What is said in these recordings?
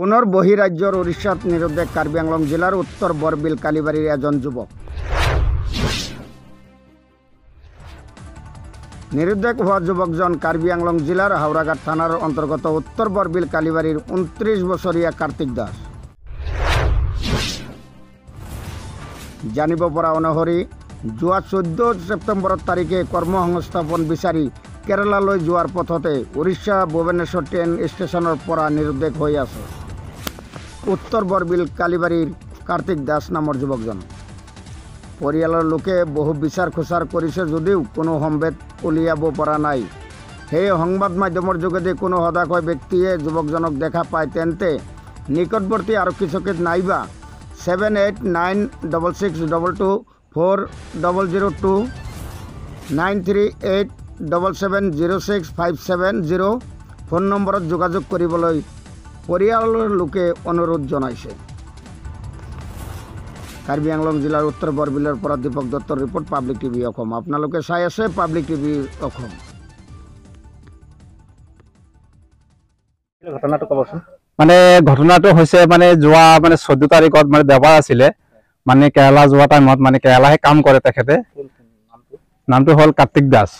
পুনৰ বহিৰাজ্যৰ উৰিষ্যাত নিৰুদ্দেশ কাৰ্বি আংলং জিলাৰ উত্তৰ বৰবিল কালিবাৰীৰ এজন যুৱক। নিৰুদ্দেশ হোৱা যুৱকজন কাৰ্বি আংলং জিলাৰ হাওৰাঘাট থানাৰ অন্তৰ্গত উত্তৰ বৰবিল কালিবাৰীৰ 29 বছৰীয়া কাৰ্তিক দাস। জানিব পৰা অনুসৰি যোৱা 14 ছেপ্টেম্বৰ তাৰিখে কৰ্মসংস্থাপন বিচাৰি কেৰালালৈ যোৱাৰ পথতে উৰিষ্যা ভুৱনেশ্বৰ ট্ৰেইন ষ্টেচনৰ পৰা নিৰুদ্দেশ হৈ আছে উত্তৰ বৰবিল কালিবাৰীৰ কাৰ্তিক দাস নামৰ যুৱকজন। পৰিয়ালৰ লোকে বহু বিচাৰ খোচাৰ কৰিছে যদিও কোনো সম্ভেদ উলিয়াব পৰা নাই। সেই সংবাদ মাধ্যমৰ যোগেদি কোনো সদাশয় ব্যক্তিয়ে যুৱকজনক দেখা পায় তেন্তে নিকটৱৰ্তী আৰক্ষী চকীত নাইবা 7896624002 9387706570 ফোন নম্বৰত যোগাযোগ কৰিবলৈ পৰিয়ালৰ লোকে অনুৰোধ জনাইছে। কাৰ্বি আংলং জিলাৰ উত্তৰ বৰবিলৰ পৰা দীপক দত্তৰ ৰিপৰ্ট, পাব্লিক টিভি অসম। আপোনালোকে চাই আছে পাব্লিক টিভি অসম। ঘটনাটো ক'বচোন। ঘটনাটো হৈছে যোৱা 14 তাৰিখত দেওবাৰ আছিলে, কেৰালা যোৱা টাইমত কেৰালাহে কাম কৰে তেখেতে। নামটো হ'ল কাৰ্তিক দাস।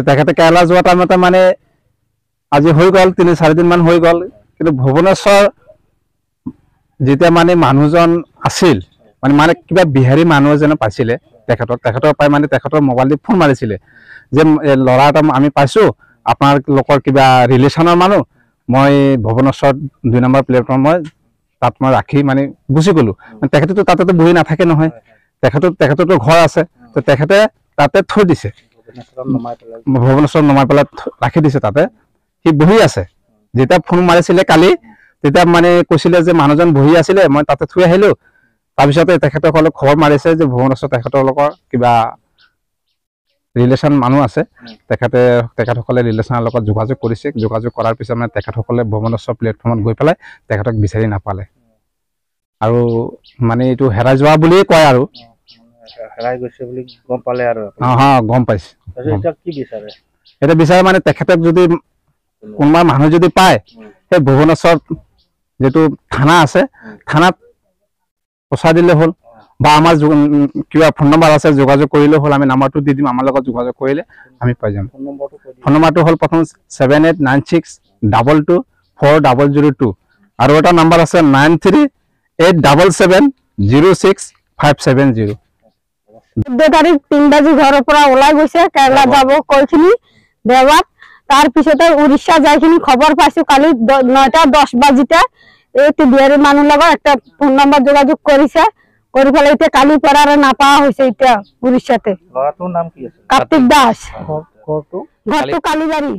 তেখেতে কেৰালা যোৱা টাইমতে আজি হৈ গ'ল 3-4 দিন মান হৈ গ'ল, কিন্তু ভুৱনেশ্বৰ যেতিয়া মানুহজন আছিল কিবা বিহাৰী মানুহ এজনে পাইছিলে তেখেতৰ পাই তেখেতৰ মোবাইল দি ফোন মাৰিছিলে যে ল'ৰা এটা আমি পাইছোঁ, আপোনালোকৰ কিবা ৰিলেশ্যনৰ মানুহ, মই ভুৱনেশ্বৰ 2 নম্বৰ প্লেটফৰ্ম তাত মই ৰাখি গুচি গ'লো। তেখেতেতো তাতেতো বহি নাথাকে নহয়, তেখেতৰতো ঘৰ আছে, তো তেখেতে তাতে থৈ দিছে, ভুৱনেশ্বৰ নমাই পেলাই ৰাখি দিছে। তাতে সি বহি আছে। যেতিয়া ফোন মাৰিছিলে কালি, তেতিয়া কৈছিলে যে মানুহজন বহি আছিলে, মই তাতে থৈ আহিলোঁ। তাৰপিছতে তেখেতসকলে খবৰ মাৰিছে যে ভুৱনেশ্বৰ তেখেতলোকৰ কিবা ৰিলেশ্যন মানুহ আছে, তেখেতসকলে ৰিলেশ্যনৰ লগত যোগাযোগ কৰিছে। যোগাযোগ কৰাৰ পিছত তেখেতসকলে ভুৱনেশ্বৰ প্লেটফৰ্মত গৈ পেলাই তেখেতক বিচাৰি নাপালে, আৰু এইটো হেৰাই যোৱা বুলিয়ে কয় আৰু হেৰাই গৈছে বুলি গম পালে আৰু গম পাইছে। কি বিচাৰে? এতিয়া বিচাৰে তেখেতক যদি কোনোবা মানুহ যদি পায়, সেই ভুৱনেশ্বৰ যিটো থানা আছে, থানাত পচাই দিলে হ'ল, বা আমাৰ কিবা ফোন নম্বৰ আছে যোগাযোগ কৰিলে হ'ল। আমি নাম্বাৰটো দি দিম, আমাৰ লগত যোগাযোগ কৰিলে আমি পাই যাম। ফোন নম্বৰটো হ'ল প্ৰথম 7896224002, আৰু এটা নাম্বাৰ আছে 9387706570। 14 তাৰিখ 3 বাজি ঘৰৰ পৰা ওলাই গৈছে, কেৰালা যাব কৈছিলি দেৱাত। তাৰ পিছতে উৰিষ্যা যাইখিনি খবৰ পাইছো কালি 9:10 বাজিতে এইটো বিহাৰী মানুহ লগত একটা ফোন নম্বৰ যোগাযোগ কৰিছে, কৰি পেলাই এতিয়া কালি পৰা আৰু নাপোৱা হৈছে। এতিয়া উৰিষ্যাতে ল'ৰাটোৰ নাম কি আছে? কাৰ্তিক দাস। ঘৰটো কালিবাৰী।